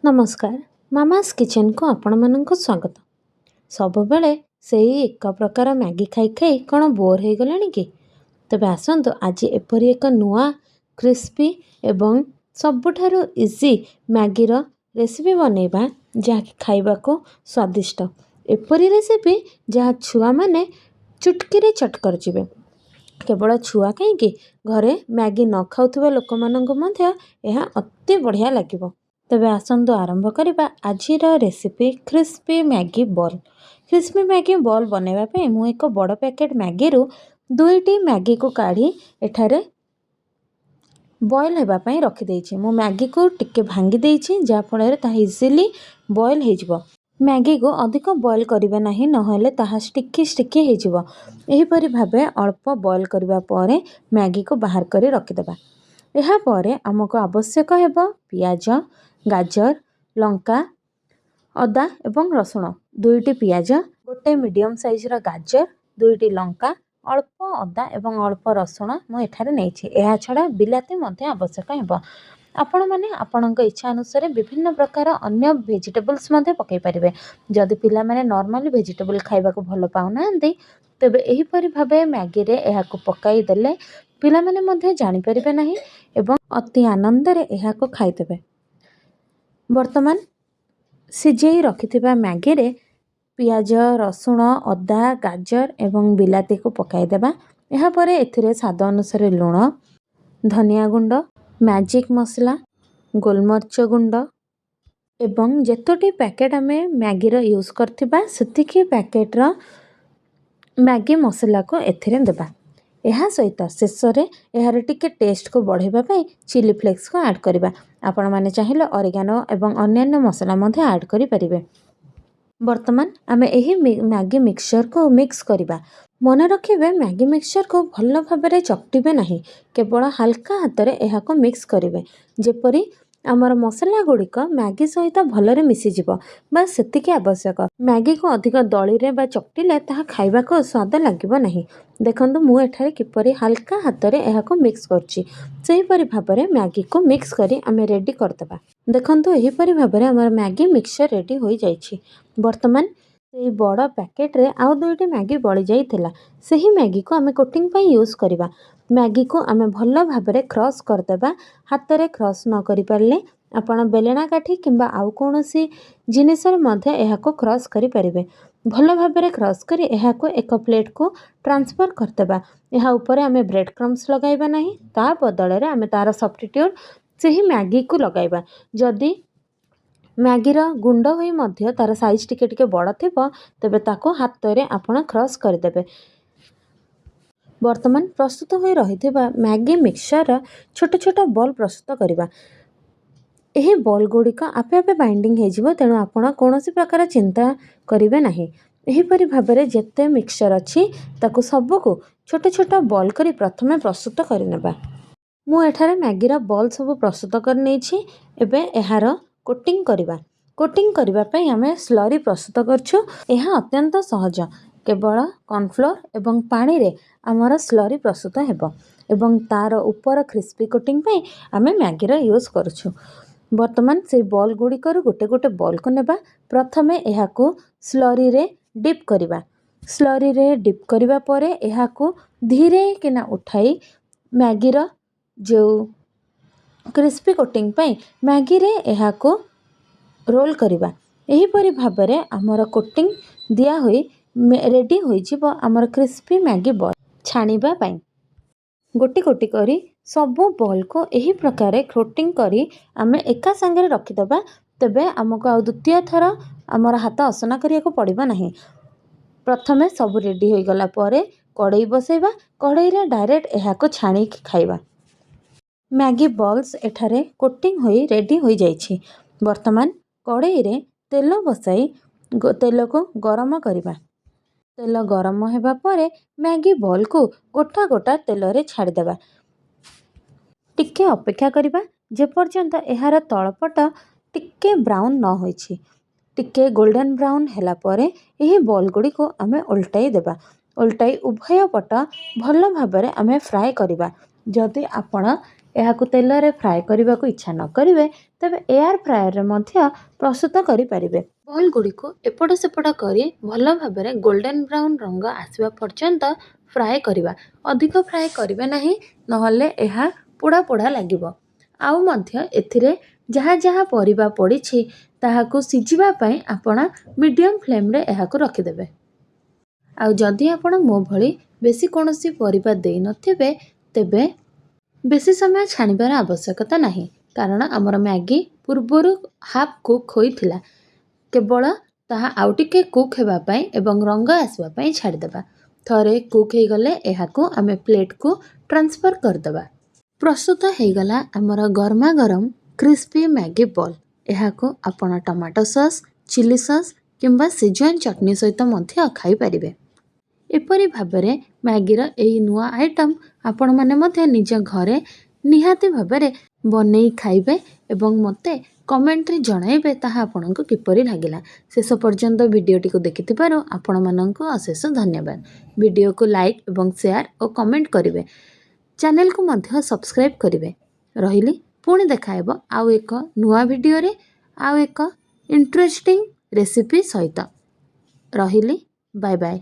नमस्कार। Mama's kitchen को आपण मानक स्वागत। सबुबले से एक प्रकार मैगी खाई खाई कौन बोर हो गलानी कि तेबे आसंतु आज एपरी एक नुआ क्रिस्पी एवं सबुठारु इजी मैगी रो रेसिपी बनैबा जहा खाइबा को स्वादिष्ट। एपरी रेसिपी जहा छुआ माने चुटकी चट कर जिवे। केवल छुआ कहीं घरे मैगी न खाउथुबा लोक मानक मध्य यह अति बढ़िया लागिबो। तेबे आसंतु आरंभ करिबा आजिर recipe crispy Maggi ball. Crispy Maggi ball बनैबा पे मु एक बड़ पैकेट मैगी रु दुईटी मैगी को काढ़ी एठारे बॉयल हेबा पई रखि देइछि। मु मैगी को टिके भांगी देइछि जा फଳରେ ता इजीली बॉयल हे जिवो। मैगी को अधिक बॉयल करिवे नाही नहेले ताहा स्टिकी स्टिकी हे जिवो। एही परि भाबे अल्प बॉयल करिवा परे मैगी को बाहर करी रखि देबा। एहा परे हमको आवश्यक हेबो पियाज, गाजर, लंका, अदा एवं रसुण, दुईटी पियाज, गोटे मीडियम साइज रा गाजर, दुईटी लंका, अल्प अदा एवं अल्प रसुण मु एठारे नेछि। एहा छडा बिलाती मध्ये आवश्यक हेबो। आपण माने आपणक इच्छा अनुसार विभिन्न प्रकार अन्य वेजिटेबल्स मध्ये पकाई परिबे। जदि पिला माने नॉर्मली वेजिटेबल खाइबा को भलो पाउनांदी तेबे एही परि भाबे मैगी रे एहा को पकाई देले पिला माने मध्ये जानि परिबे नाही एवं अति आनंद रे एहा को खाइतेबे। वर्तमान सिझेई रखिथिबा मैगी रे पियाज, रसुण, अदा, गाजर एवं बिलाती को पकाई देबा। एहा परे एथिरे स्वाद अनुसार लूण, धनिया गुंड, मैजिक मसला, गोलमर्च गुंड एवं जेतोटी पैकेट आमे मैगी रो यूज करथिबा सेतिकी पैकेट रो मैगी मसला को एथिरे देबा। एहा सहित शेष रे एहार टिके टेस्ट को बढ़ाइबा पई चिली फ्लेक्स को ऐड करिबा। आपण माने चाहिले ऑरिगेनो एवं अन्यान्य मसला मध्ये ऐड करि परिबे। वर्तमान आमे एही मैगी मिक्सचर को मिक्स करिबा। मने रखिबे मैगी मिक्सचर को भल्ल भाबरे चकटिबे नाही, केवल हल्का हाथ रे एहा को मिक्स करिबे जेपरि आमर मसला गुड़िक मैगी सहित भलरे मिसी जिवो। बस सेतिकी आवश्यक। मैगी को अधिक दली रे बा चकटिले ताहा खाइबा को स्वाद लागिबो नाही। देखंतु मु एठारे किपरि हल्का हाथ रे एहा को मिक्स करछि। सेही परि भाबरे मैगी को मिक्स करी आमे रेडी करदबा। देखंतु एही परि भाबरे हमर मैगी मिक्सचर रेडी होई जाइछि। वर्तमान सेही बड़ पैकेट रे आउ दुईटी मैगी बळी जाइथिला। सेही मैगी को आमे कोटिंग पई यूज करिबा। मैगी को आमे भल्ल भाबरे क्रश करदेबा। हाथ रे क्रश न करि पारले आपण बेलना काठी किंबा आउ कोनोसी जिनिसर मध्ये एहा को क्रश करि परिबे। भल्ल भाबरे क्रश करी एहा को एक प्लेट को ट्रांसफर करदेबा। एहा ऊपर आमे ब्रेड क्रम्स लगाइबा नाही, ता बदले रे आमे तार सब्स्टिट्यूट सेही मैगी को लगाइबा। जदि मैगी रा गुंड होई मध्ये तार साइज टिके टिके बड़ थिबो तबे ताको हाथ रे आपण क्रश करदेबे। वर्तमान प्रस्तुत होई रहिथिबा मैगी मिक्सचर छोट छोट बॉल प्रस्तुत करिबा। एही बॉल गुड़िक आपे आपे बाइंडिंग हे जिवो, तेणु आपण कोनोसी प्रकार चिंता करिवे नाही। एही परि भाबरे जेते मिक्सचर अछि ताको सबको छोट छोट बॉल करी प्रथमे प्रस्तुत करिनेबा। मु एठारे मैगी रा बॉल सब प्रस्तुत कर नेछि। एबे एहार कोटिंग करिबा। कोटिंग करिबा पई हमें स्लरी प्रस्तुत करछु। एहा अत्यंत सहज। केवल कॉर्नफ्लोर एवं पानी रे हमर स्लरी प्रस्तुत हेबो एवं तार ऊपर क्रिस्पी कोटिंग पई हमें मैगी रा यूज करछु। वर्तमान से बॉल गुड़ी कर गोटे गोटे बॉल को नेबा। प्रथमे एहा को स्लरी रे डिप करिबा। स्लरी रे डिप करिबा परे एहा को धीरे किना उठाई मैगी रा जो क्रिस्पी कोटिंग पई मैगी रे एहा को रोल करिबा। एही परि भाबरे हमर कोटिंग दिया होई रेडी होई जिवो हमर क्रिस्पी मैगी बॉल छानिबा पई। गोटी गोटी करी सबो बॉल को एही प्रकारे कोटिंग करी आमे एका संगे रखि दबा। तबे हमको आ द्वितीय थर हमर हाथ असना करिया को पड़िबो नाही। प्रथमे सब रेडी होई गला परे कढ़ई बसैबा। कढ़ई रे डायरेक्ट एहा को छानी खाइबा। मैगी बॉल्स एठारे कोटिंग होई रेडी होई जाइछि। वर्तमान कढ़ई रे तेल बसाई तेल को गरम करिबा। तेल गरम हेबा परे मैगी बॉल को गोटा गोटा तेल रे छाड़ी देबा। टिके अपेक्षा करिबा जे पर्यंत एहार तळपट टिके ब्राउन न होइछि। टिके गोल्डन ब्राउन हैला परे एही बॉल गुडी को आमे उल्टाई देबा। उल्टाई उभय पट भल भाबरे आमे फ्राई करिबा। जदि आपण ଏହାକୁ ତେଲରେ ଫ୍ରାଏ କରିବାକୁ ଇଚ୍ଛା ନ କରିବେ ତେବେ ଏୟାର ଫ୍ରାୟରରେ ମଧ୍ୟ ପ୍ରସ୍ତୁତ କରିପାରିବେ। ବଲ୍ ଗୁଡ଼ିକୁ ଏପଟ ସେପଟ କରି ଭଲ ଭାବରେ ଗୋଲ୍ଡେନ୍ ବ୍ରାଉନ୍ ରଙ୍ଗ ଆସିବା ପର୍ଯ୍ୟନ୍ତ ଫ୍ରାଏ କରିବା। ଅଧିକ ଫ୍ରାଏ କରିବେ ନାହିଁ, ନହେଲେ ଏହା ପୋଡ଼ା ପୋଡ଼ା ଲାଗିବ। ଆଉ ମଧ୍ୟ ଏଥିରେ ଯାହା ଯାହା ପରିବା ପଡ଼ିଛି ତାହାକୁ ସିଝିବା ପାଇଁ ଆପଣ ମିଡ଼ିୟମ୍ ଫ୍ଲେମ୍ରେ ଏହାକୁ ରଖିଦେବେ। ଆଉ ଯଦି ଆପଣ ମୋ ଭଳି ବେଶୀ କୌଣସି ପରିବା ଦେଇନଥିବେ ତେବେ ବେଶୀ ସମୟ ଛାଣିବାର ଆବଶ୍ୟକତା ନାହିଁ, କାରଣ ଆମର ମ୍ୟାଗି ପୂର୍ବରୁ ହାଫ୍ କୁକ୍ ହୋଇଥିଲା। କେବଳ ତାହା ଆଉ ଟିକେ କୁକ୍ ହେବା ପାଇଁ ଏବଂ ରଙ୍ଗ ଆସିବା ପାଇଁ ଛାଡ଼ିଦେବା। ଥରେ କୁକ୍ ହେଇଗଲେ ଏହାକୁ ଆମେ ପ୍ଲେଟ୍କୁ ଟ୍ରାନ୍ସଫର୍ କରିଦେବା। ପ୍ରସ୍ତୁତ ହେଇଗଲା ଆମର ଗରମା ଗରମ କ୍ରିସ୍ପି ମ୍ୟାଗି ବଲ୍। ଏହାକୁ ଆପଣ ଟମାଟୋ ସସ୍, ଚିଲି ସସ୍ କିମ୍ବା ସେଜୱାନ୍ ଚଟନି ସହିତ ମଧ୍ୟ ଖାଇପାରିବେ। ଏପରି ଭାବରେ ମ୍ୟାଗିର ଏହି ନୂଆ ଆଇଟମ୍ ଆପଣମାନେ ମଧ୍ୟ ନିଜ ଘରେ ନିହାତି ଭାବରେ ବନେଇ ଖାଇବେ ଏବଂ ମୋତେ କମେଣ୍ଟରେ ଜଣାଇବେ ତାହା ଆପଣଙ୍କୁ କିପରି ଲାଗିଲା। ଶେଷ ପର୍ଯ୍ୟନ୍ତ ଭିଡ଼ିଓଟିକୁ ଦେଖିଥିବାରୁ ଆପଣମାନଙ୍କୁ ଅଶେଷ ଧନ୍ୟବାଦ। ଭିଡ଼ିଓକୁ ଲାଇକ୍ ଏବଂ ସେୟାର ଓ କମେଣ୍ଟ କରିବେ। ଚ୍ୟାନେଲକୁ ମଧ୍ୟ ସବସ୍କ୍ରାଇବ୍ କରିବେ। ରହିଲି, ପୁଣି ଦେଖା ହେବ ଆଉ ଏକ ନୂଆ ଭିଡ଼ିଓରେ ଆଉ ଏକ ଇଣ୍ଟରେଷ୍ଟିଂ ରେସିପି ସହିତ। ରହିଲି, ବାଏ ବାଏ।